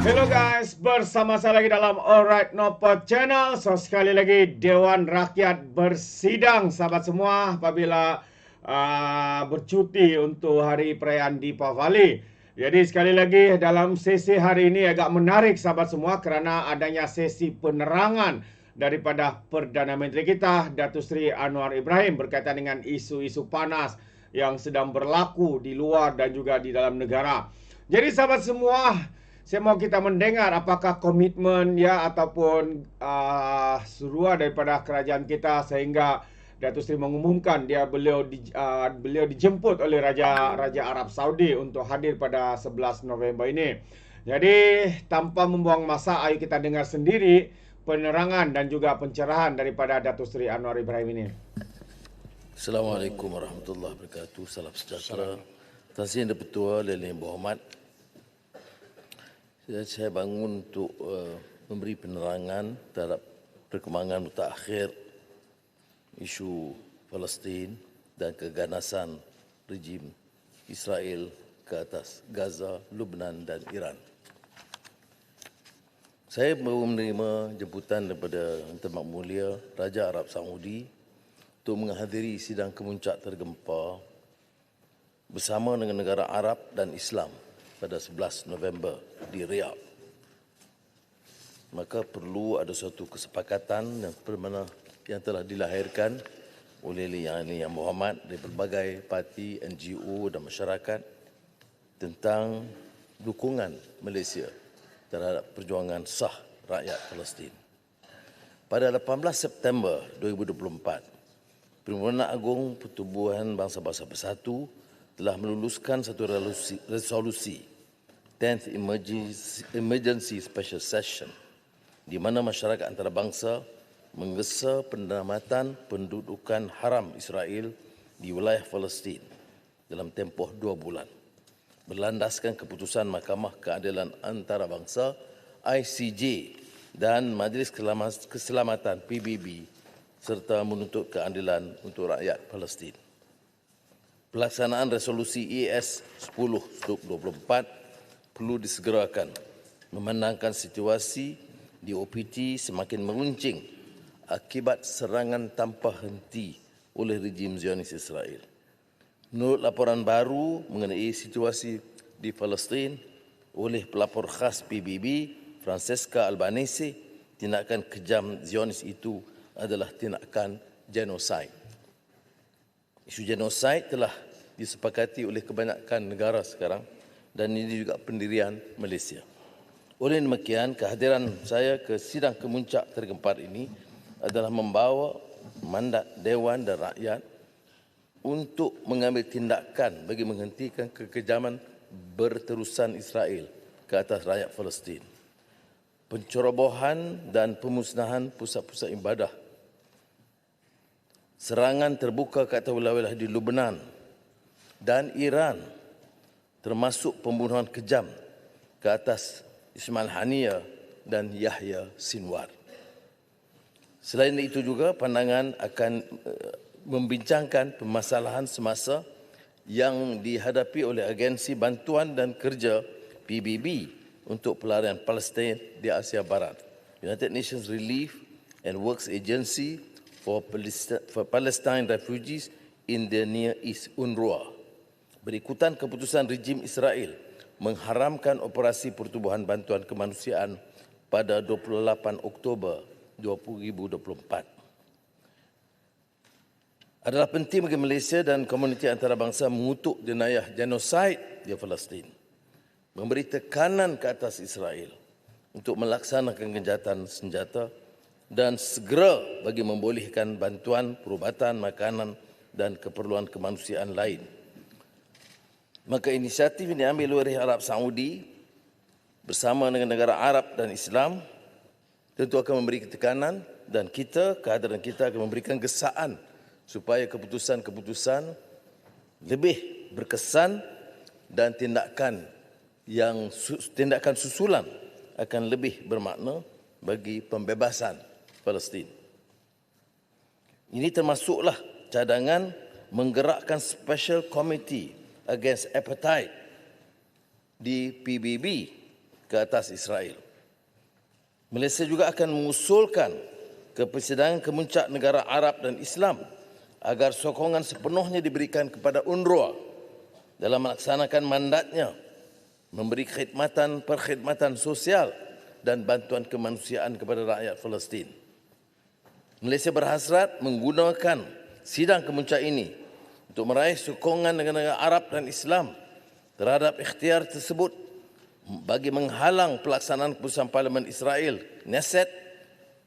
Hello guys, bersama saya lagi dalam Alright Nopo Channel. So sekali lagi Dewan Rakyat bersidang sahabat semua apabila bercuti untuk hari perayaan Deepavali. Jadi sekali lagi dalam sesi hari ini agak menarik sahabat semua kerana adanya sesi penerangan daripada Perdana Menteri kita Datuk Seri Anwar Ibrahim berkaitan dengan isu-isu panas yang sedang berlaku di luar dan juga di dalam negara. Jadi sahabat semua, saya mau kita mendengar apakah komitmen ya ataupun seruan daripada kerajaan kita sehingga Datuk Seri mengumumkan beliau dijemput oleh Raja Arab Saudi untuk hadir pada 11 November ini. Jadi tanpa membuang masa, ayo kita dengar sendiri penerangan dan juga pencerahan daripada Datuk Seri Anwar Ibrahim ini. Assalamualaikum warahmatullahi wabarakatuh. Salam sejahtera. Tuan Yang Dipertua, yang berhormat, saya bangun untuk memberi penerangan terhadap perkembangan mutakhir isu Palestin dan keganasan rejim Israel ke atas Gaza, Lebanon dan Iran. Saya baru menerima jemputan daripada Yang Terhormat Mulia Raja Arab Saudi untuk menghadiri sidang kemuncak tergempar bersama dengan negara Arab dan Islam pada 11 November di Riyadh. Maka perlu ada suatu kesepakatan yang telah dilahirkan oleh Yang Berhormat dari berbagai parti, NGO dan masyarakat tentang dukungan Malaysia terhadap perjuangan sah rakyat Palestin. Pada 18 September 2024, Perhimpunan Agung Pertubuhan Bangsa-Bangsa Bersatu telah meluluskan satu resolusi 10th Emergency Special Session di mana masyarakat antarabangsa menggesa penyelamatan pendudukan haram Israel di wilayah Palestin dalam tempoh 2 bulan berlandaskan keputusan Mahkamah Keadilan Antarabangsa ICJ dan Majlis Keselamatan PBB serta menuntut keadilan untuk rakyat Palestin. Pelaksanaan resolusi ES 10/24 perlu disegerakan memandangkan situasi di OPT semakin meruncing akibat serangan tanpa henti oleh rejim Zionis Israel. Menurut laporan baru mengenai situasi di Palestin oleh pelapor khas PBB Francesca Albanese, tindakan kejam Zionis itu adalah tindakan genosid. Isu genosid telah disepakati oleh kebanyakan negara sekarang dan ini juga pendirian Malaysia. Oleh demikian, kehadiran saya ke sidang kemuncak tergempar ini adalah membawa mandat Dewan dan rakyat untuk mengambil tindakan bagi menghentikan kekejaman berterusan Israel ke atas rakyat Palestin, pencerobohan dan pemusnahan pusat-pusat ibadah, serangan terbuka ke atas wilayah di Lebanon dan Iran, termasuk pembunuhan kejam ke atas Ismail Haniyah dan Yahya Sinwar. Selain itu juga pandangan akan membincangkan permasalahan semasa yang dihadapi oleh Agensi Bantuan dan Kerja PBB untuk pelarian Palestin di Asia Barat, United Nations Relief and Works Agency for Palestine Refugees in the Near East, UNRWA, berikutan keputusan rejim Israel mengharamkan operasi pertubuhan bantuan kemanusiaan pada 28 Oktober 2024. Adalah penting bagi Malaysia dan komuniti antarabangsa mengutuk jenayah genosid di Palestin, memberi tekanan ke atas Israel untuk melaksanakan gencatan senjata dan segera bagi membolehkan bantuan perubatan, makanan dan keperluan kemanusiaan lain. Maka inisiatif ini diambil oleh Arab Saudi bersama dengan negara Arab dan Islam tentu akan memberi tekanan dan kehadiran kita akan memberikan gesaan supaya keputusan-keputusan lebih berkesan dan tindakan susulan akan lebih bermakna bagi pembebasan Palestin. Ini termasuklah cadangan menggerakkan Special Committee Against Apartheid di PBB ke atas Israel. Malaysia juga akan mengusulkan ke Persidangan Kemuncak Negara Arab dan Islam agar sokongan sepenuhnya diberikan kepada UNRWA dalam melaksanakan mandatnya memberi perkhidmatan sosial dan bantuan kemanusiaan kepada rakyat Palestin. Malaysia berhasrat menggunakan sidang kemuncak ini untuk meraih sokongan negara Arab dan Islam terhadap ikhtiar tersebut bagi menghalang pelaksanaan keputusan Parlimen Israel, Knesset,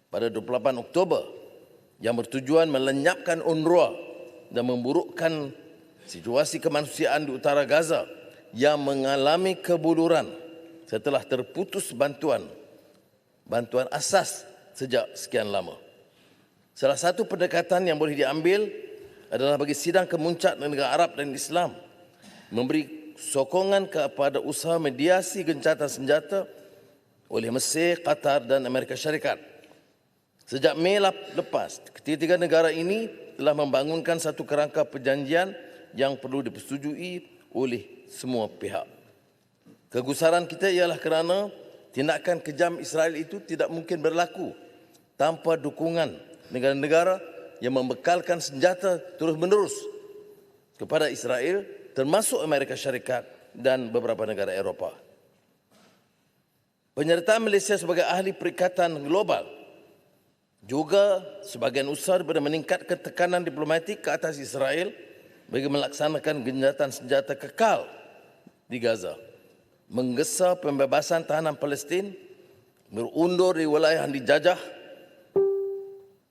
pada 28 Oktober yang bertujuan melenyapkan UNRWA dan memburukkan situasi kemanusiaan di utara Gaza yang mengalami kebuluran setelah terputus bantuan asas sejak sekian lama. Salah satu pendekatan yang boleh diambil adalah bagi sidang kemuncak negara Arab dan Islam memberi sokongan kepada usaha mediasi gencatan senjata oleh Mesir, Qatar dan Amerika Syarikat. Sejak Mei lepas, ketiga negara ini telah membangunkan satu kerangka perjanjian yang perlu dipersetujui oleh semua pihak. Kegusaran kita ialah kerana tindakan kejam Israel itu tidak mungkin berlaku tanpa dukungan negara-negara yang membekalkan senjata terus-menerus kepada Israel, termasuk Amerika Syarikat dan beberapa negara Eropah. Penyertaan Malaysia sebagai ahli perikatan global juga sebagian usaha daripada meningkatkan tekanan diplomatik ke atas Israel bagi melaksanakan gencatan senjata kekal di Gaza, menggesa pembebasan tahanan Palestin, berundur di wilayah yang dijajah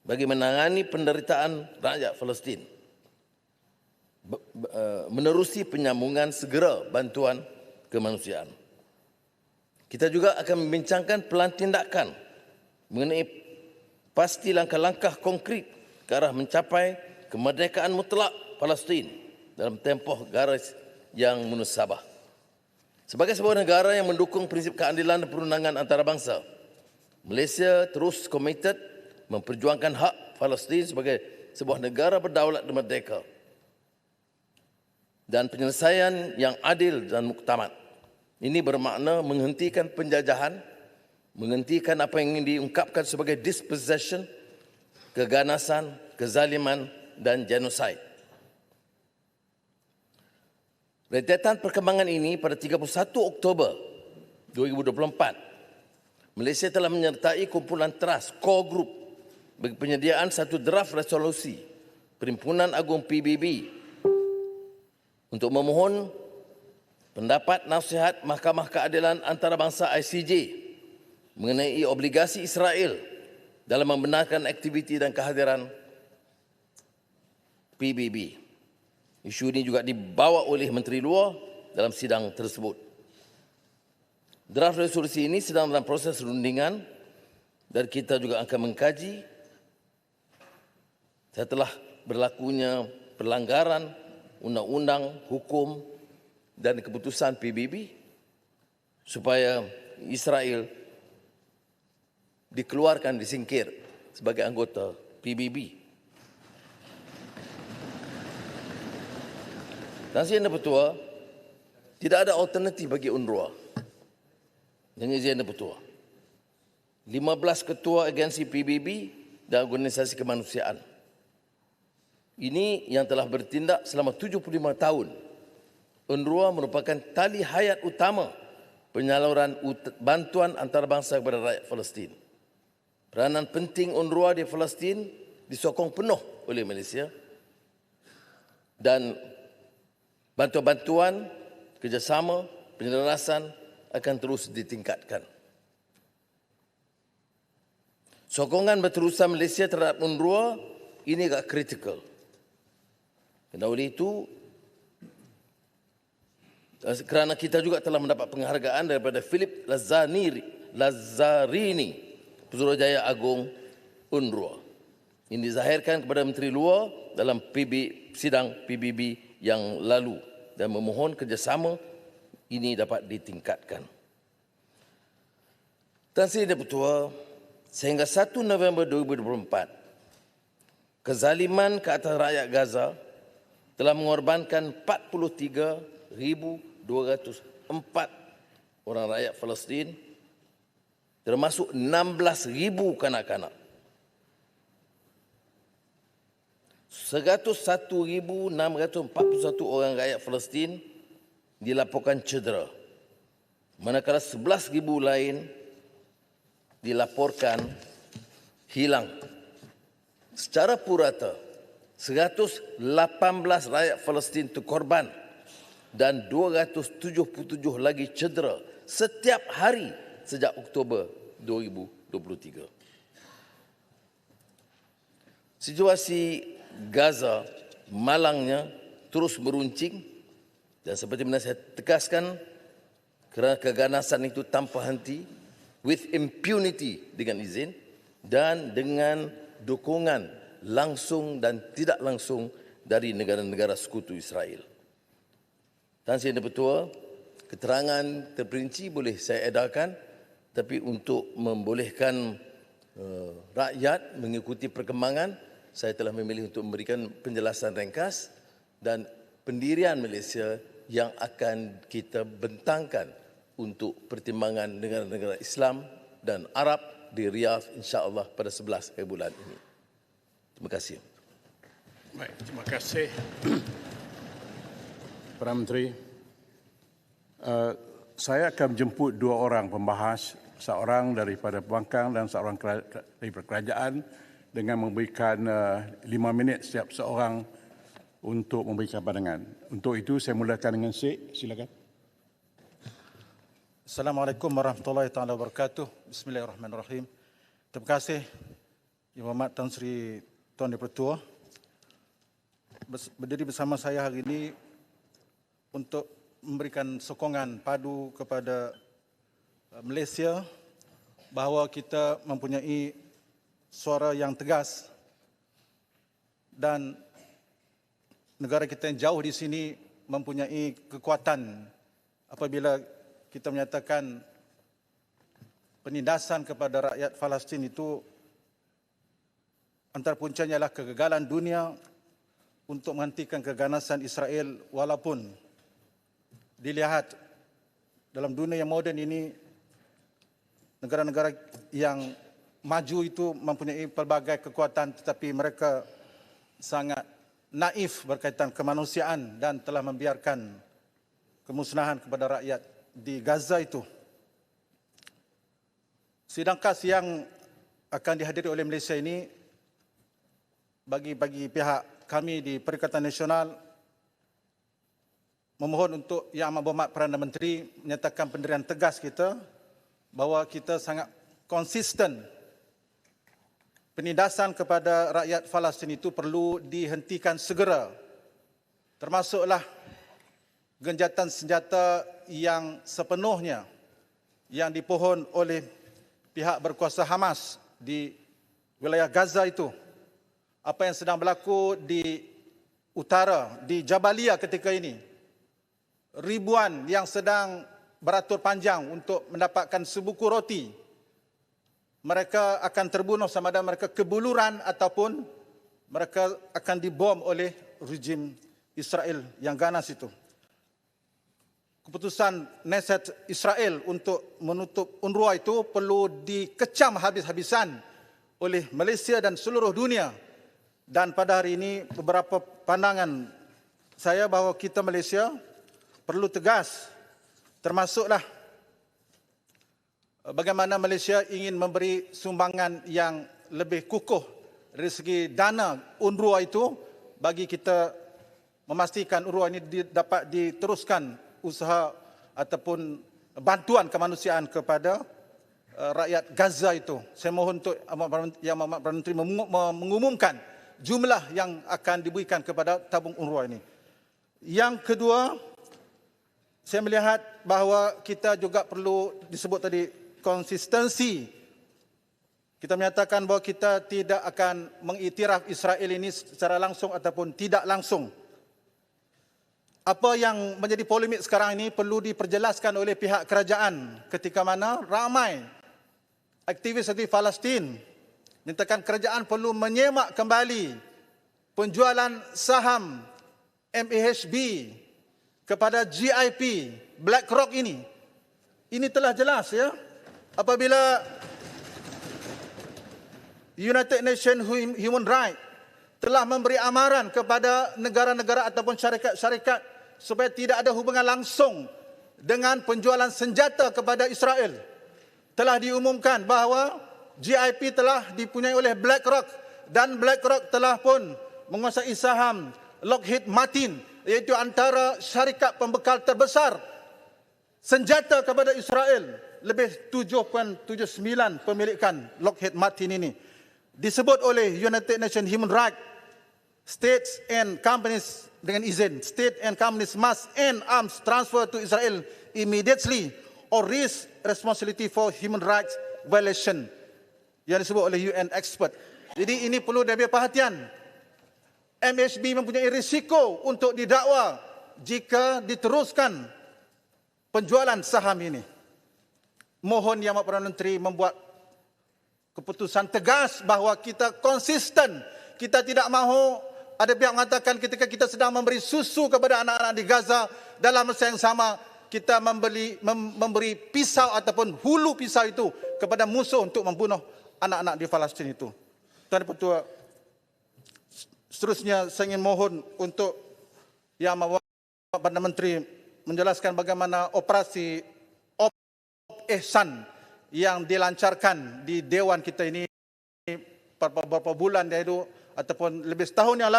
bagi menangani penderitaan rakyat Palestin, menerusi penyambungan segera bantuan kemanusiaan. Kita juga akan membincangkan pelan tindakan mengenai pasti langkah-langkah konkret ke arah mencapai kemerdekaan mutlak Palestin dalam tempoh garis yang munasabah. Sebagai sebuah negara yang mendukung prinsip keadilan dan perundangan antarabangsa, Malaysia terus komited memperjuangkan hak Palestin sebagai sebuah negara berdaulat dan merdeka dan penyelesaian yang adil dan muktamad. Ini bermakna menghentikan penjajahan, menghentikan apa yang ingin diungkapkan sebagai dispossession, keganasan, kezaliman dan genosid. Rentetan perkembangan ini pada 31 Oktober 2024, Malaysia telah menyertai kumpulan trust core group bagi penyediaan satu draft resolusi Perhimpunan Agung PBB untuk memohon pendapat nasihat Mahkamah Keadilan Antarabangsa ICJ mengenai obligasi Israel dalam membenarkan aktiviti dan kehadiran PBB. Isu ini juga dibawa oleh Menteri Luar dalam sidang tersebut. Draft resolusi ini sedang dalam proses rundingan dan kita juga akan mengkaji setelah berlakunya pelanggaran undang-undang, hukum dan keputusan PBB supaya Israel dikeluarkan, disingkir sebagai anggota PBB. Dan Yang Bertuah, tidak ada alternatif bagi UNRWA dengan Yang Bertuah. 15 ketua agensi PBB dan organisasi kemanusiaan. Ini yang telah bertindak selama 75 tahun. UNRWA merupakan tali hayat utama penyaluran bantuan antarabangsa kepada rakyat Palestin. Peranan penting UNRWA di Palestin disokong penuh oleh Malaysia dan bantuan-bantuan, kerjasama, penyelarasan akan terus ditingkatkan. Sokongan berterusan Malaysia terhadap UNRWA ini agak kritikal. Oleh itu, kerana kita juga telah mendapat penghargaan daripada Philip Lazzarini, Pesuruhjaya Agung UNRWA. Ini dizahirkan kepada Menteri Luar dalam sidang PBB yang lalu dan memohon kerjasama ini dapat ditingkatkan. Tan Sri Bertuah, sehingga 1 November 2024, kezaliman ke atas rakyat Gaza telah mengorbankan 43,204 orang rakyat Palestin, termasuk 16,000 kanak-kanak. 101,641 orang rakyat Palestin dilaporkan cedera, manakala 11,000 lain dilaporkan hilang. Secara purata, 118 rakyat Palestin itu korban dan 277 lagi cedera setiap hari sejak Oktober 2023. Situasi Gaza malangnya terus meruncing dan seperti mana saya tegaskan, kerana keganasan itu tanpa henti, with impunity dengan izin dan dengan dukungan langsung dan tidak langsung dari negara-negara sekutu Israel. Tan Sri Ketua, keterangan terperinci boleh saya edarkan, tapi untuk membolehkan rakyat mengikuti perkembangan, saya telah memilih untuk memberikan penjelasan ringkas dan pendirian Malaysia yang akan kita bentangkan untuk pertimbangan negara-negara Islam dan Arab di Riyadh insya-Allah pada 11 hari bulan ini. Terima kasih. Baik, terima kasih. Perdana Menteri, saya akan menjemput dua orang pembahas, seorang daripada pembangkang dan seorang daripada kerajaan, dengan memberikan 5 minit setiap seorang untuk memberikan pandangan. Untuk itu saya mulakan dengan Syekh, silakan. Assalamualaikum warahmatullahi taala wabarakatuh. Bismillahirrahmanirrahim. Terima kasih Yang Berhormat Tan Sri Tuan Dipertua berdiri bersama saya hari ini untuk memberikan sokongan padu kepada Malaysia bahawa kita mempunyai suara yang tegas dan negara kita yang jauh di sini mempunyai kekuatan apabila kita menyatakan penindasan kepada rakyat Palestin itu antara puncanya adalah kegagalan dunia untuk menghentikan keganasan Israel, walaupun dilihat dalam dunia yang moden ini negara-negara yang maju itu mempunyai pelbagai kekuatan tetapi mereka sangat naif berkaitan kemanusiaan dan telah membiarkan kemusnahan kepada rakyat di Gaza itu. Sidang KAS yang akan dihadiri oleh Malaysia ini bagi pihak kami di Perikatan Nasional memohon untuk Yang Amat Berhormat Perdana Menteri menyatakan pendirian tegas kita bahawa kita sangat konsisten. Penindasan kepada rakyat Palestin itu perlu dihentikan segera. Termasuklah genjatan senjata yang sepenuhnya yang dipohon oleh pihak berkuasa Hamas di wilayah Gaza itu. Apa yang sedang berlaku di utara, di Jabalia ketika ini. Ribuan yang sedang beratur panjang untuk mendapatkan sebuku roti. Mereka akan terbunuh sama ada mereka kebuluran ataupun mereka akan dibom oleh rejim Israel yang ganas itu. Keputusan Knesset Israel untuk menutup UNRWA itu perlu dikecam habis-habisan oleh Malaysia dan seluruh dunia. Dan pada hari ini beberapa pandangan saya bahawa kita Malaysia perlu tegas, termasuklah bagaimana Malaysia ingin memberi sumbangan yang lebih kukuh dari segi dana UNRWA itu bagi kita memastikan UNRWA ini dapat diteruskan usaha ataupun bantuan kemanusiaan kepada rakyat Gaza itu. Saya mohon untuk Yang Berhormat Perdana Menteri mengumumkan jumlah yang akan diberikan kepada tabung UNRWA ini. Yang kedua, saya melihat bahawa kita juga perlu disebut tadi konsistensi. Kita menyatakan bahawa kita tidak akan mengiktiraf Israel ini secara langsung ataupun tidak langsung. Apa yang menjadi polemik sekarang ini perlu diperjelaskan oleh pihak kerajaan ketika mana ramai aktivis Palestin menyatakan kerajaan perlu menyemak kembali penjualan saham MAHB kepada GIP, BlackRock ini. Ini telah jelas ya. Apabila United Nations Human Rights telah memberi amaran kepada negara-negara ataupun syarikat-syarikat supaya tidak ada hubungan langsung dengan penjualan senjata kepada Israel. Telah diumumkan bahawa GIP telah dipunyai oleh BlackRock dan BlackRock telah pun menguasai saham Lockheed Martin, iaitu antara syarikat pembekal terbesar senjata kepada Israel. Lebih 7.79 pemilikan Lockheed Martin ini. Disebut oleh United Nations Human Rights, states and companies dengan izin, state and companies must end arms transfer to Israel immediately or risk responsibility for human rights violation, yang disebut oleh UN expert. Jadi ini perlu diambil perhatian. MHB mempunyai risiko untuk didakwa jika diteruskan penjualan saham ini. Mohon Yang Amat Perdana Menteri membuat keputusan tegas bahawa kita konsisten. Kita tidak mahu ada pihak mengatakan ketika kita sedang memberi susu kepada anak-anak di Gaza, dalam masa yang sama kita memberi pisau ataupun hulu pisau itu kepada musuh untuk membunuh anak-anak di Palestin itu. Tuan Ketua, seterusnya saya ingin mohon untuk Yang Amat Perdana Menteri menjelaskan bagaimana operasi Ihsan yang dilancarkan di Dewan kita ini beberapa bulan dahulu ataupun lebih setahun yang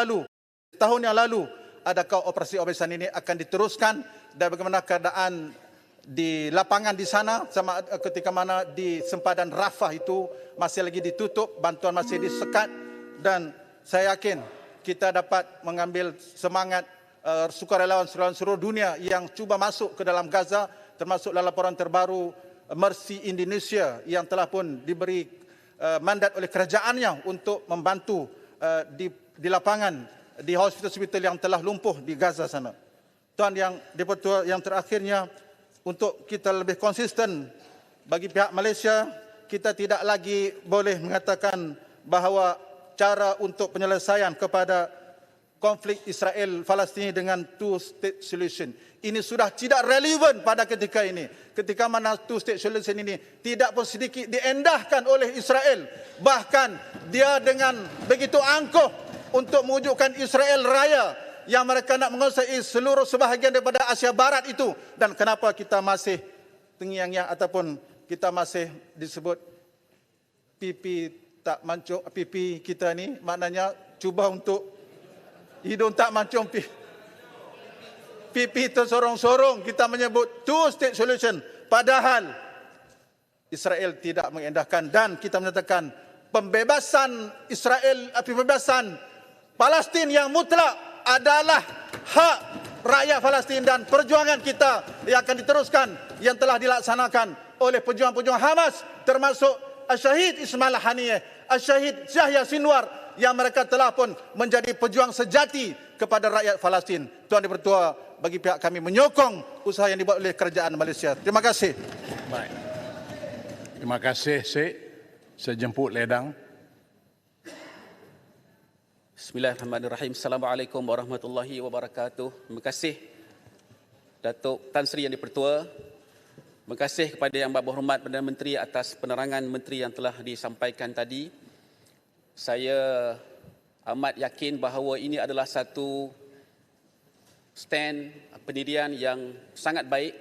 lalu, adakah operasi Ihsan ini akan diteruskan dan bagaimana keadaan di lapangan di sana sama ketika mana di sempadan Rafah itu masih lagi ditutup, bantuan masih disekat, dan saya yakin kita dapat mengambil semangat sukarelawan seluruh dunia yang cuba masuk ke dalam Gaza, termasuk dalam laporan terbaru Mercy Indonesia yang telah pun diberi mandat oleh kerajaannya untuk membantu di lapangan, di hospital-hospital yang telah lumpuh di Gaza sana. Tuan Yang Dipertua, yang terakhirnya, untuk kita lebih konsisten bagi pihak Malaysia, kita tidak lagi boleh mengatakan bahawa cara untuk penyelesaian kepada konflik Israel-Palestin dengan two-state solution. Ini sudah tidak relevan pada ketika ini. Ketika mana two-state solution ini tidak pun sedikit diendahkan oleh Israel. Bahkan dia dengan begitu angkuh untuk mewujudkan Israel Raya yang mereka nak menguasai seluruh sebahagian daripada Asia Barat itu. Dan kenapa kita masih tengiang-yang ataupun kita masih disebut pipi tak mancung, pipi kita ni maknanya cuba untuk hidung tak mancung pipi tersorong-sorong, kita menyebut two-state solution. Padahal Israel tidak mengendahkan, dan kita menyatakan pembebasan Israel, pembebasan Palestin yang mutlak adalah hak rakyat Palestin, dan perjuangan kita yang akan diteruskan yang telah dilaksanakan oleh pejuang-pejuang Hamas, termasuk Syahid Ismail Haniyeh, Syahid Yahya Sinwar, yang mereka telah pun menjadi pejuang sejati kepada rakyat Palestin. Tuan Dipertua, bagi pihak kami menyokong usaha yang dibuat oleh kerajaan Malaysia. Terima kasih. Baik. Terima kasih, Syed. Saya jemput Ledang. Bismillahirrahmanirrahim. Assalamualaikum warahmatullahi wabarakatuh. Terima kasih Datuk Tan Sri Yang Dipertua. Terima kasih kepada Yang Berhormat Perdana Menteri atas penerangan Menteri yang telah disampaikan tadi. Saya amat yakin bahawa ini adalah satu stand pendirian yang sangat baik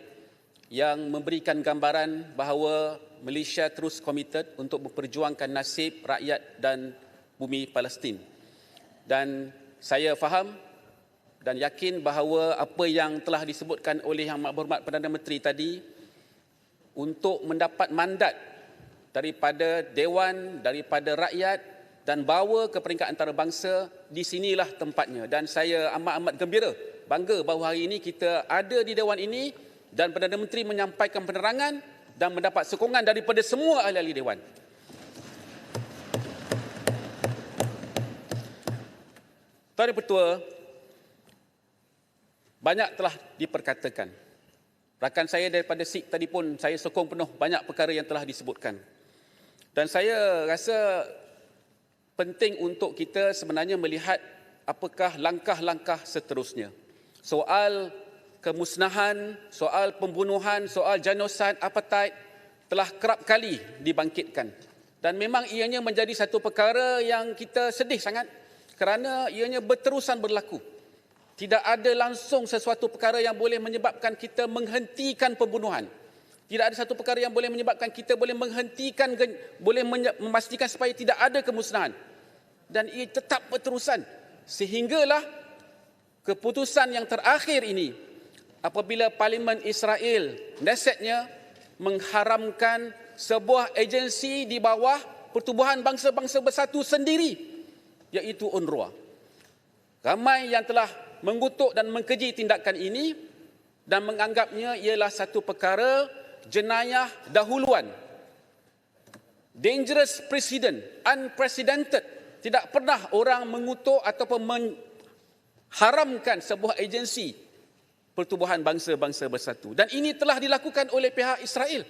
yang memberikan gambaran bahawa Malaysia terus komited untuk memperjuangkan nasib rakyat dan bumi Palestin. Dan saya faham dan yakin bahawa apa yang telah disebutkan oleh Yang Berhormat Perdana Menteri tadi untuk mendapat mandat daripada Dewan, daripada rakyat dan bawa ke peringkat antarabangsa, di sinilah tempatnya. Dan saya amat-amat gembira, bangga bahawa hari ini kita ada di Dewan ini dan Perdana Menteri menyampaikan penerangan dan mendapat sokongan daripada semua ahli-ahli Dewan. Tuan Dipertua, banyak telah diperkatakan. Rakan saya daripada SIK tadi pun saya sokong penuh banyak perkara yang telah disebutkan. Dan saya rasa penting untuk kita sebenarnya melihat apakah langkah-langkah seterusnya. Soal kemusnahan, soal pembunuhan, soal genosid, apartheid telah kerap kali dibangkitkan. Dan memang ianya menjadi satu perkara yang kita sedih sangat kerana ianya berterusan berlaku. Tidak ada langsung sesuatu perkara yang boleh menyebabkan kita menghentikan pembunuhan. Tidak ada satu perkara yang boleh menyebabkan kita boleh menghentikan, boleh memastikan supaya tidak ada kemusnahan. Dan ia tetap berterusan. Sehinggalah keputusan yang terakhir ini, apabila Parlimen Israel, Knessetnya, mengharamkan sebuah agensi di bawah Pertubuhan Bangsa-Bangsa Bersatu sendiri, iaitu UNRWA. Ramai yang telah mengutuk dan mengkeji tindakan ini dan menganggapnya ialah satu perkara jenayah dahuluan. Dangerous precedent, unprecedented. Tidak pernah orang mengutuk ataupun mengharamkan sebuah agensi Pertubuhan Bangsa-Bangsa Bersatu. Dan ini telah dilakukan oleh pihak Israel.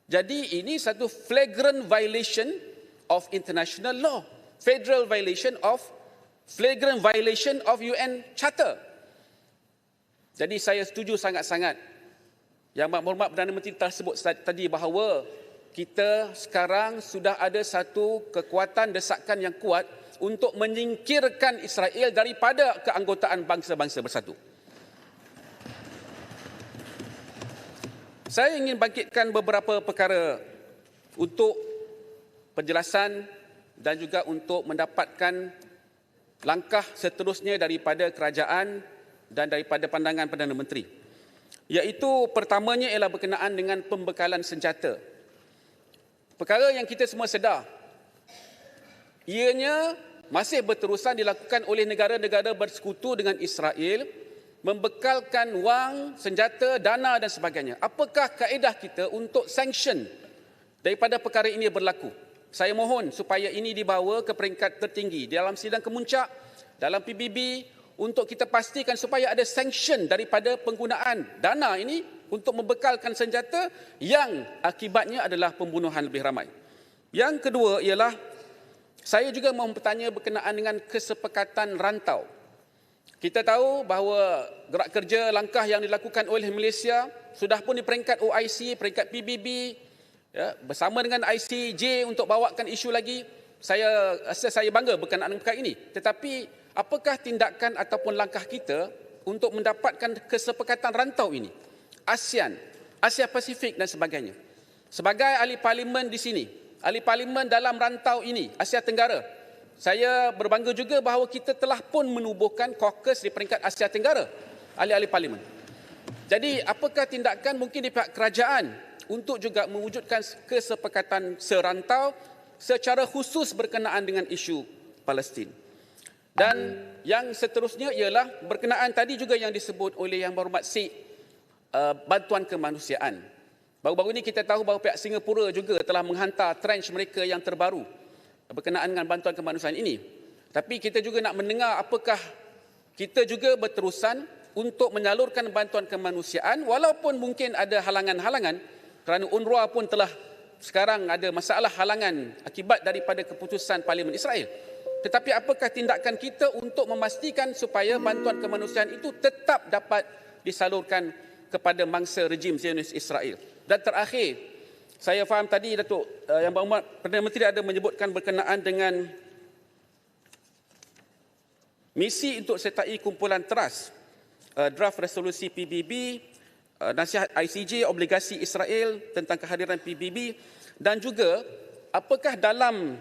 Jadi ini satu flagrant violation of international law. Flagrant violation of UN Charter. Jadi saya setuju sangat-sangat Yang Berhormat Perdana Menteri telah sebut tadi bahawa kita sekarang sudah ada satu kekuatan desakan yang kuat untuk menyingkirkan Israel daripada keanggotaan Bangsa-Bangsa Bersatu. Saya ingin bangkitkan beberapa perkara untuk penjelasan dan juga untuk mendapatkan langkah seterusnya daripada kerajaan dan daripada pandangan Perdana Menteri. Iaitu pertamanya ialah berkenaan dengan pembekalan senjata. Perkara yang kita semua sedar, ianya masih berterusan dilakukan oleh negara-negara bersekutu dengan Israel, membekalkan wang, senjata, dana dan sebagainya. Apakah kaedah kita untuk sanction daripada perkara ini berlaku? Saya mohon supaya ini dibawa ke peringkat tertinggi dalam sidang kemuncak, dalam PBB, untuk kita pastikan supaya ada sanction daripada penggunaan dana ini untuk membekalkan senjata yang akibatnya adalah pembunuhan lebih ramai. Yang kedua ialah, saya juga mahu bertanya berkenaan dengan kesepakatan rantau. Kita tahu bahawa gerak kerja langkah yang dilakukan oleh Malaysia sudah pun di peringkat OIC, peringkat PBB, ya, bersama dengan ICJ untuk bawakan isu lagi. Saya rasa saya bangga berkenaan dengan perkara ini. Tetapi apakah tindakan ataupun langkah kita untuk mendapatkan kesepakatan rantau ini? ASEAN, Asia Pasifik dan sebagainya. Sebagai ahli parlimen di sini, ahli parlimen dalam rantau ini, Asia Tenggara, saya berbangga juga bahawa kita telah pun menubuhkan caucus di peringkat Asia Tenggara, ahli-ahli parlimen. Jadi apakah tindakan mungkin di pihak kerajaan untuk juga mewujudkan kesepakatan serantau secara khusus berkenaan dengan isu Palestin? Dan yang seterusnya ialah berkenaan tadi juga yang disebut oleh Yang Berhormat Sikh, bantuan kemanusiaan. Baru-baru ini kita tahu bahawa pihak Singapura juga telah menghantar trench mereka yang terbaru berkenaan dengan bantuan kemanusiaan ini. Tapi kita juga nak mendengar apakah kita juga berterusan untuk menyalurkan bantuan kemanusiaan walaupun mungkin ada halangan-halangan kerana UNRWA pun telah sekarang ada masalah halangan akibat daripada keputusan Parlimen Israel. Tetapi apakah tindakan kita untuk memastikan supaya bantuan kemanusiaan itu tetap dapat disalurkan kepada mangsa rejim Zionis Israel? Dan terakhir, saya faham tadi Datuk Yang Berhormat Perdana Menteri ada menyebutkan berkenaan dengan misi untuk sertai kumpulan trust, draft resolusi PBB, nasihat ICJ, obligasi Israel tentang kehadiran PBB, dan juga apakah dalam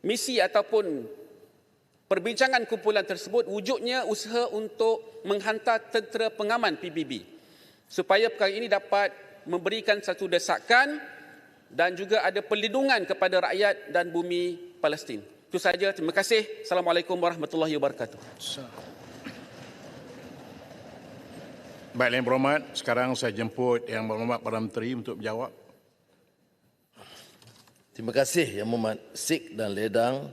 misi ataupun perbincangan kumpulan tersebut wujudnya usaha untuk menghantar tentera pengaman PBB supaya perkara ini dapat memberikan satu desakan dan juga ada perlindungan kepada rakyat dan bumi Palestin. Itu sahaja. Terima kasih. Assalamualaikum warahmatullahi wabarakatuh. Baik, Yang Berhormat, sekarang saya jemput Yang Berhormat Perdana Menteri untuk menjawab. Terima kasih Yang Berhormat Sikh dan Ledang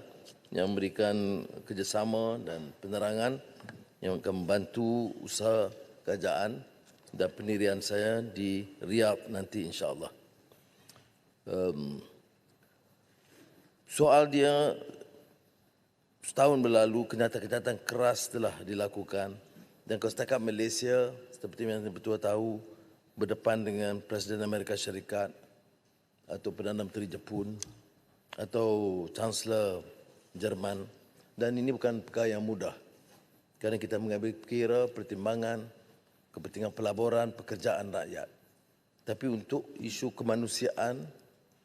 yang memberikan kerjasama dan penerangan yang akan membantu usaha kerajaan dan pendirian saya di Riyadh nanti insya-Allah. Soal dia, setahun berlalu kenyataan-kenyataan keras telah dilakukan Dan kalau setakat Malaysia, seperti yang Tuan tahu, berdepan dengan Presiden Amerika Syarikat atau Perdana Menteri Jepun atau Chancellor Jerman, dan ini bukan perkara yang mudah kerana kita mengambil kira pertimbangan kepentingan pelaburan pekerjaan rakyat. Tapi untuk isu kemanusiaan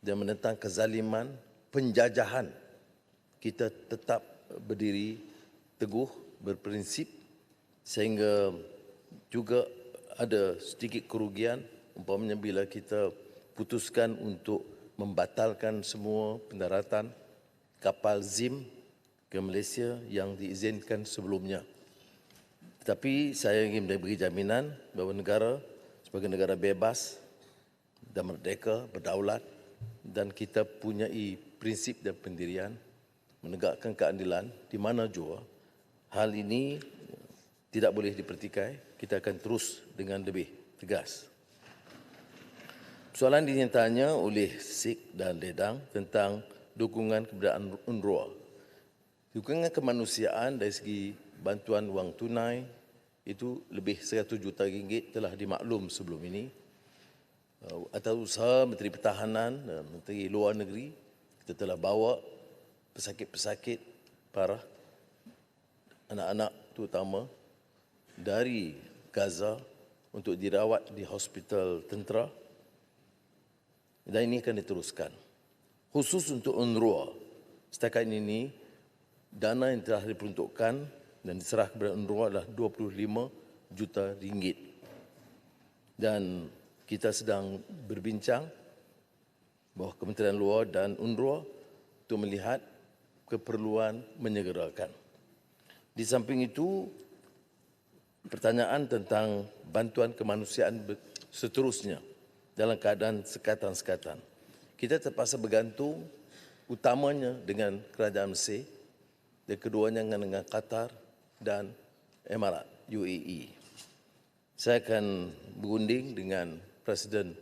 dan menentang kezaliman, penjajahan, kita tetap berdiri teguh, berprinsip, sehingga juga ada sedikit kerugian umpamanya bila kita putuskan untuk membatalkan semua pendaratan kapal ZIM ke Malaysia yang diizinkan sebelumnya. Tetapi saya ingin beri jaminan bahawa negara sebagai negara bebas dan merdeka, berdaulat, dan kita punyai prinsip dan pendirian menegakkan keadilan di mana jua, hal ini tidak boleh dipertikai. Kita akan terus dengan lebih tegas. Soalan ditanya oleh Sik dan Ledang tentang dukungan kepada UNRWA. Dukungan kemanusiaan dari segi bantuan wang tunai itu lebih 100 juta ringgit telah dimaklum sebelum ini. Atas usaha Menteri Pertahanan dan Menteri Luar Negeri, kita telah bawa pesakit-pesakit parah, anak-anak terutama, dari Gaza untuk dirawat di hospital tentera, dan ini akan diteruskan. Khusus untuk UNRWA, setakat ini dana yang telah diperuntukkan dan diserah kepada UNRWA adalah 25 juta ringgit. Dan kita sedang berbincang bahawa Kementerian Luar dan UNRWA untuk melihat keperluan menyegerakan. Di samping itu, pertanyaan tentang bantuan kemanusiaan seterusnya dalam keadaan sekatan-sekatan. Kita terpaksa bergantung utamanya dengan kerajaan Mesir dan keduanya dengan Qatar dan Emirat UAE. Saya akan berunding dengan Presiden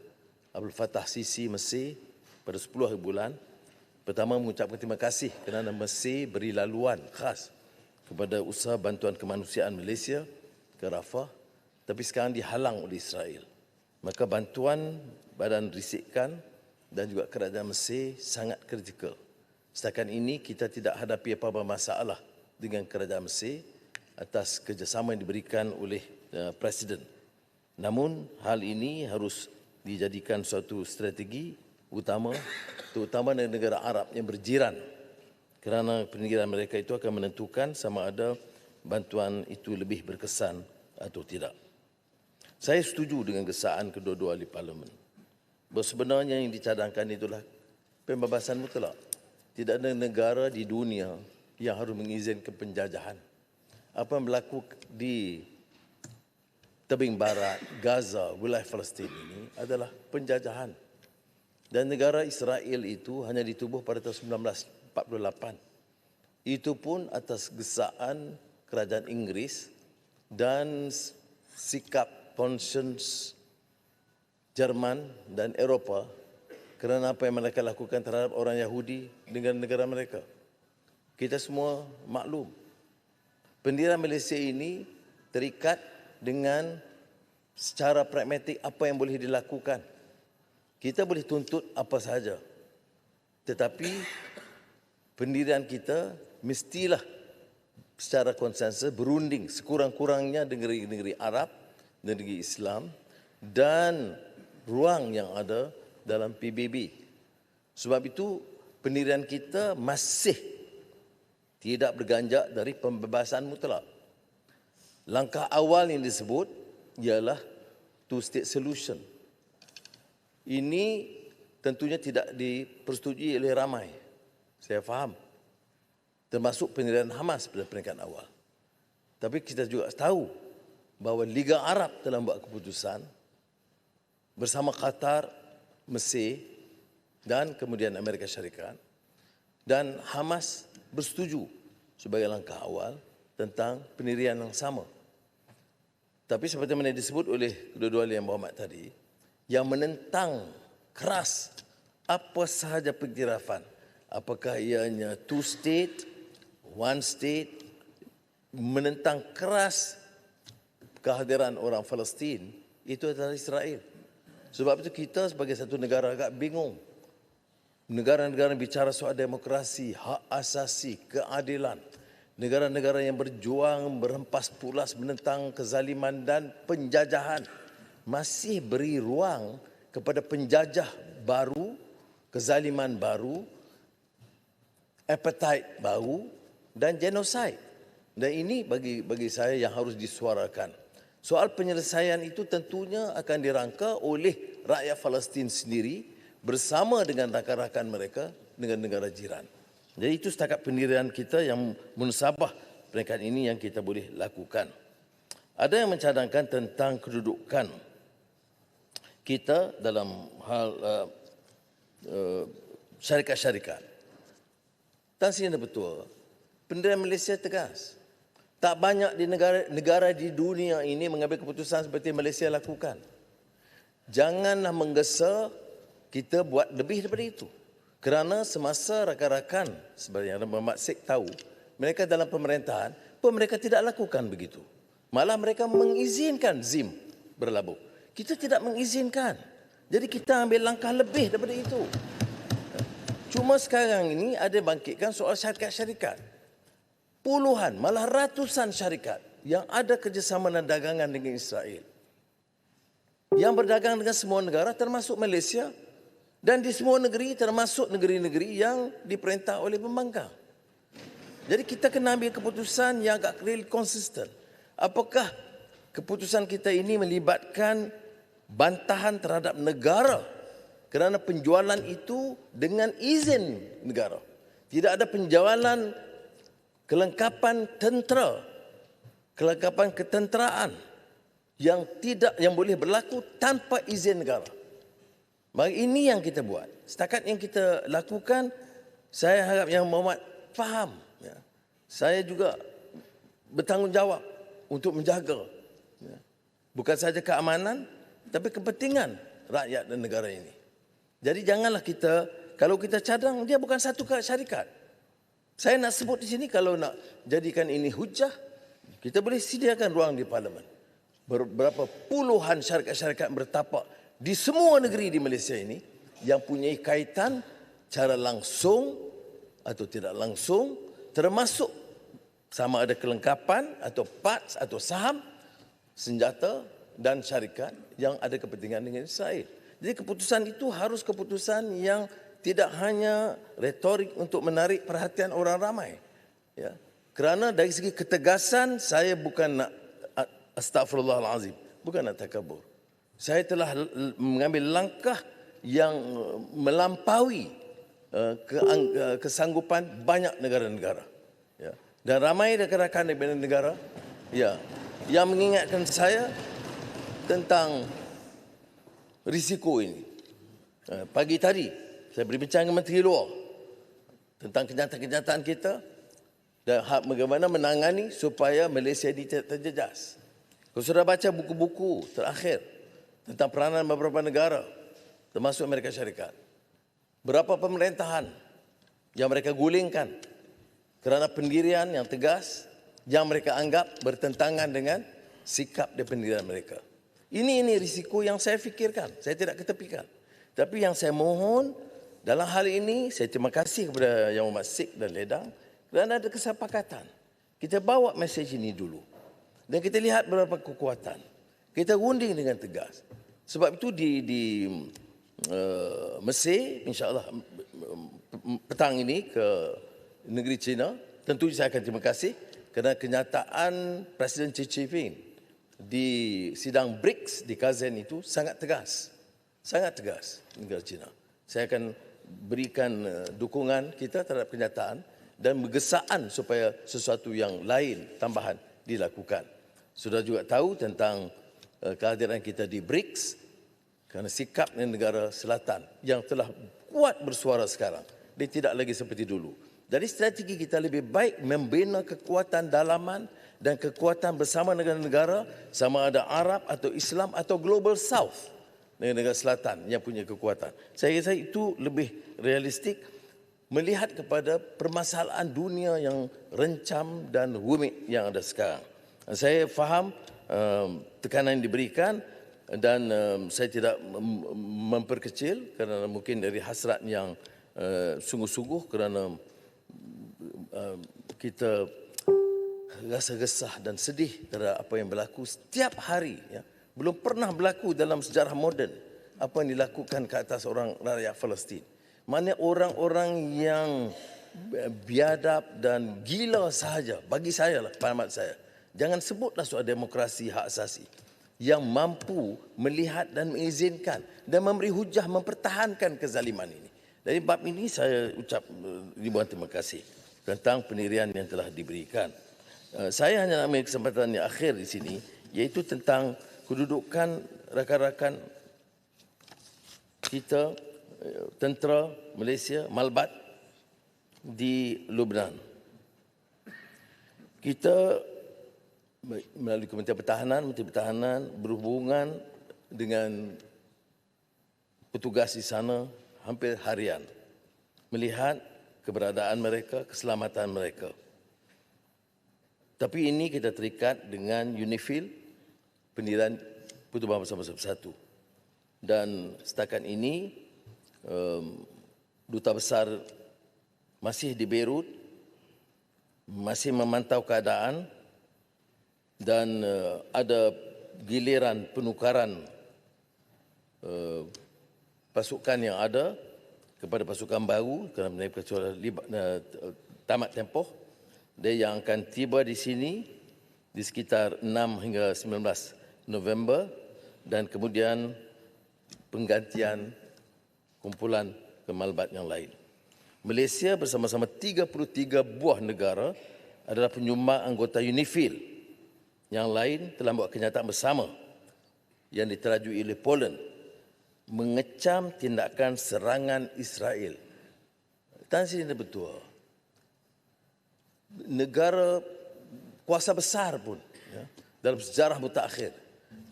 Abdul Fattah Sisi Mesir pada 10 hari bulan. Pertama, mengucapkan terima kasih kerana Mesir beri laluan khas kepada usaha bantuan kemanusiaan Malaysia ke Rafah, tapi sekarang dihalang oleh Israel. Maka bantuan badan risikan dan juga kerajaan Mesir sangat kritikal. Setakat ini kita tidak hadapi apa-apa masalah dengan kerajaan Mesir atas kerjasama yang diberikan oleh Presiden. Namun hal ini harus dijadikan suatu strategi utama, terutama dari negara Arab yang berjiran, kerana peninggalan mereka itu akan menentukan sama ada bantuan itu lebih berkesan atau tidak. Saya setuju dengan gesaan kedua-dua ahli parlimen bahawa sebenarnya yang dicadangkan itulah pembebasan mutlak. Tidak ada negara di dunia yang harus mengizinkan penjajahan. Apa yang berlaku di tebing barat, Gaza, wilayah Palestin ini adalah penjajahan. Dan negara Israel itu hanya ditubuh pada tahun 1948. Itu pun atas gesaan kerajaan Inggeris dan sikap conscience Jerman dan Eropah kerana apa yang mereka lakukan terhadap orang Yahudi dengan negara mereka. Kita semua maklum. Pendirian Malaysia ini terikat dengan secara pragmatik apa yang boleh dilakukan. Kita boleh tuntut apa sahaja. Tetapi pendirian kita mestilah secara konsensus berunding sekurang-kurangnya dengan negeri Arab, negeri Islam dan ruang yang ada dalam PBB. Sebab itu pendirian kita masih tidak berganjak dari pembebasan mutlak. Langkah awal yang disebut ialah two-state solution. Ini tentunya tidak dipersetujui oleh ramai. Saya faham. Termasuk pendirian Hamas pada peringkat awal. Tapi kita juga tahu bahawa Liga Arab telah membuat keputusan bersama Qatar, Mesir dan kemudian Amerika Syarikat, dan Hamas bersetuju sebagai langkah awal tentang pendirian yang sama. Tapi seperti mana disebut oleh kedua-dua yang berhormat tadi, yang menentang keras apa sahaja pengiktirafan, apakah ianya two state, one state, menentang keras kehadiran orang Palestin itu adalah Israel. Sebab itu kita sebagai satu negara agak bingung. Negara-negara bicara soal demokrasi, hak asasi, keadilan. Negara-negara yang berjuang berhempas pulas menentang kezaliman dan penjajahan masih beri ruang kepada penjajah baru, kezaliman baru, apartheid baru dan genosid. Dan ini bagi saya yang harus disuarakan. Soal penyelesaian itu tentunya akan dirangka oleh rakyat Palestin sendiri bersama dengan rakan-rakan mereka dengan negara jiran. Jadi itu setakat pendirian kita yang munasabah peringkat ini yang kita boleh lakukan. Ada yang mencadangkan tentang kedudukan kita dalam hal syarikat-syarikat. Tan Sri betul, pendirian Malaysia tegas. Tak banyak di negara di dunia ini mengambil keputusan seperti Malaysia lakukan. Janganlah menggesa kita buat lebih daripada itu. Kerana semasa rakan-rakan seperti yang Muhammad Sheikh tahu, mereka dalam pemerintahan pun mereka tidak lakukan begitu. Malah mereka mengizinkan ZIM berlabuh. Kita tidak mengizinkan. Jadi kita ambil langkah lebih daripada itu. Cuma sekarang ini ada bangkitkan soal syarikat-syarikat. Puluhan, malah ratusan syarikat yang ada kerjasama dan dagangan dengan Israel. Yang berdagang dengan semua negara termasuk Malaysia dan di semua negeri termasuk negeri-negeri yang diperintah oleh pembangkang. Jadi kita kena ambil keputusan yang agak real konsisten. Apakah keputusan kita ini melibatkan bantahan terhadap negara kerana penjualan itu dengan izin negara. Tidak ada penjualan kelengkapan tentera, kelengkapan ketenteraan yang boleh berlaku tanpa izin negara. Maka ini yang kita buat. Setakat yang kita lakukan, saya harap yang Muhammad faham. Ya. Saya juga bertanggungjawab untuk menjaga bukan sahaja keamanan, tapi kepentingan rakyat dan negara ini. Jadi janganlah kita, kalau kita cadang, dia bukan satu syarikat. Saya nak sebut di sini, kalau nak jadikan ini hujah, kita boleh sediakan ruang di Parlimen. Berapa puluhan syarikat-syarikat bertapak di semua negeri di Malaysia ini yang punya kaitan cara langsung atau tidak langsung, termasuk sama ada kelengkapan atau parts atau saham, senjata dan syarikat yang ada kepentingan dengan Israel. Jadi keputusan itu harus keputusan yang tidak hanya retorik untuk menarik perhatian orang ramai. Ya. Kerana dari segi ketegasan, saya bukan nak astagfirullahalazim, bukan nak takabur. Saya telah mengambil langkah yang melampaui kesanggupan banyak negara-negara. Ya. Dan ramai rakan-rakan dari negara yang mengingatkan saya tentang risiko ini. Pagi tadi saya berbincang dengan Menteri Luar tentang kenyataan-kenyataan kita dan bagaimana menangani supaya Malaysia ini tidak terjejas. Kalau sudah baca buku-buku terakhir tentang peranan beberapa negara, termasuk Amerika Syarikat, berapa pemerintahan yang mereka gulingkan kerana pendirian yang tegas yang mereka anggap bertentangan dengan sikap dan pendirian mereka. Ini risiko yang saya fikirkan, saya tidak ketepikan. Tapi yang saya mohon dalam hal ini, saya terima kasih kepada Yang Muhammad Sheikh dan Ledang kerana ada kesepakatan. Kita bawa mesej ini dulu. Dan kita lihat beberapa kekuatan. Kita runding dengan tegas. Sebab itu di Mesir, insyaAllah petang ini ke negeri China, tentu saya akan terima kasih kerana kenyataan Presiden Xi Jinping di sidang BRICS di Kazan itu sangat tegas. Sangat tegas negara China. Saya akan berikan dukungan kita terhadap kenyataan dan bergesaan supaya sesuatu yang lain tambahan dilakukan. Sudah juga tahu tentang kehadiran kita di BRICS kerana sikap negara selatan yang telah kuat bersuara sekarang. Dia tidak lagi seperti dulu. Jadi strategi kita lebih baik membina kekuatan dalaman dan kekuatan bersama negara-negara sama ada Arab atau Islam atau Global South. Negara selatan yang punya kekuatan. Saya rasa itu lebih realistik melihat kepada permasalahan dunia yang rencam dan rumit yang ada sekarang. Saya faham tekanan yang diberikan dan saya tidak memperkecil kerana mungkin dari hasrat yang sungguh-sungguh kerana kita rasa resah dan sedih terhadap apa yang berlaku setiap hari. Ya. Belum pernah berlaku dalam sejarah moden apa yang dilakukan ke atas orang rakyat Palestin. Mana orang-orang yang biadab dan gila sahaja, bagi saya lah, pendapat saya. Jangan sebutlah soal demokrasi hak asasi yang mampu melihat dan mengizinkan dan memberi hujah mempertahankan kezaliman ini. Dari bab ini saya ucap ribuan terima kasih tentang pendirian yang telah diberikan. Saya hanya nak ambil kesempatan yang akhir di sini, iaitu tentang kedudukan rakan-rakan kita, tentera Malaysia, Malbat di Lubnan. Kita melalui Menteri Pertahanan berhubungan dengan petugas di sana hampir harian, melihat keberadaan mereka, keselamatan mereka. Tapi ini kita terikat dengan UNIFIL, pendirian Pertubuhan Bersama Bersatu. Dan setakat ini, Duta Besar masih di Beirut, masih memantau keadaan dan ada giliran penukaran pasukan yang ada kepada pasukan baru kerana mereka tamat tempoh. Dia yang akan tiba di sini di sekitar 6 hingga 19 November dan kemudian penggantian kumpulan ke Malbat yang lain. Malaysia bersama-sama 33 buah negara adalah penyumbang anggota UNIFIL. Yang lain telah membuat kenyataan bersama yang diterajui oleh Poland mengecam tindakan serangan Israel. Tan Sri ini betul. Negara kuasa besar pun ya, dalam sejarah mutakhir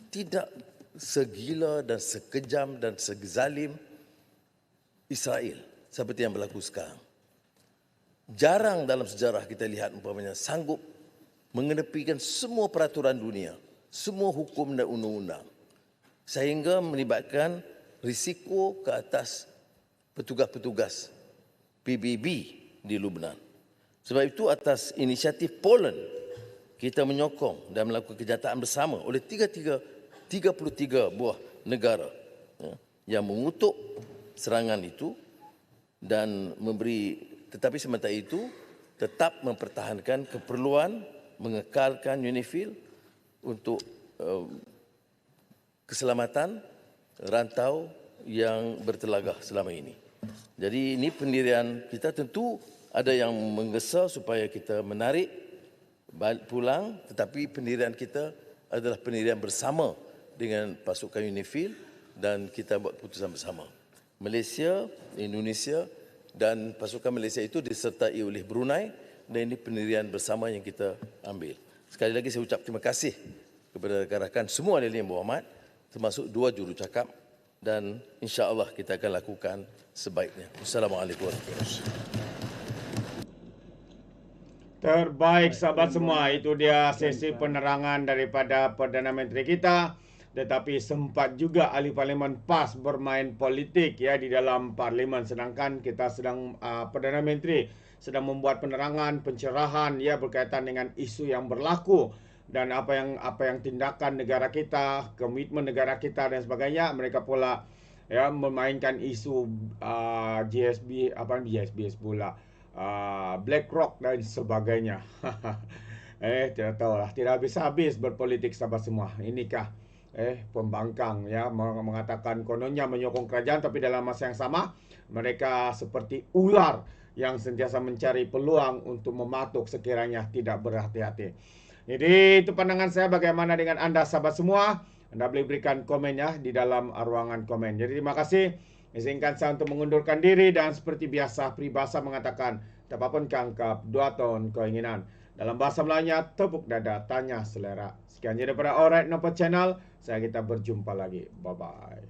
tidak segila dan sekejam dan sezalim Israel seperti yang berlaku sekarang. Jarang dalam sejarah kita lihat umpamanya sanggup mengenepikan semua peraturan dunia, semua hukum dan undang-undang, sehingga melibatkan risiko ke atas petugas-petugas PBB di Lubnan. Sebab itu atas inisiatif Poland, kita menyokong dan melakukan kenyataan bersama oleh 33 buah negara ya, yang mengutuk serangan itu dan tetapi sementara itu tetap mempertahankan keperluan mengekalkan UNIFIL untuk keselamatan rantau yang bertelagah selama ini. Jadi ini pendirian kita, tentu ada yang menggesa supaya kita menarik balik pulang, tetapi pendirian kita adalah pendirian bersama dengan pasukan UNIFIL dan kita buat keputusan bersama. Malaysia, Indonesia dan pasukan Malaysia itu disertai oleh Brunei dan ini pendirian bersama yang kita ambil. Sekali lagi saya ucap terima kasih kepada rakan-rakan semua ahli yang berhormat, termasuk 2 jurucakap dan insya-Allah kita akan lakukan sebaiknya. Assalamualaikum warahmatullahi wabarakatuh. Terbaik sahabat semua, itu dia sesi penerangan daripada Perdana Menteri kita. Tetapi sempat juga ahli parlimen PAS bermain politik ya di dalam parlimen, sedangkan kita sedang Perdana Menteri sedang membuat penerangan, pencerahan ya berkaitan dengan isu yang berlaku dan apa yang tindakan negara kita, komitmen negara kita dan sebagainya. Mereka pula ya memainkan isu GSBS pula, BlackRock dan sebagainya. Tidak tahulah, tidak habis-habis berpolitik sahabat semua. Inikah pembangkang ya mengatakan kononnya menyokong kerajaan, tapi dalam masa yang sama mereka seperti ular yang sentiasa mencari peluang untuk mematuk sekiranya tidak berhati-hati. Jadi itu pandangan saya. Bagaimana dengan anda sahabat semua? Anda boleh berikan komennya di dalam ruangan komen. Jadi terima kasih. Izinkan saya untuk mengundurkan diri dan seperti biasa peribahasa mengatakan tapapun kangkap 2 ton keinginan. Dalam bahasa Melayunya tepuk dada tanya selera. Sekian daripada Alright Nampak Channel. Kita berjumpa lagi. Bye bye.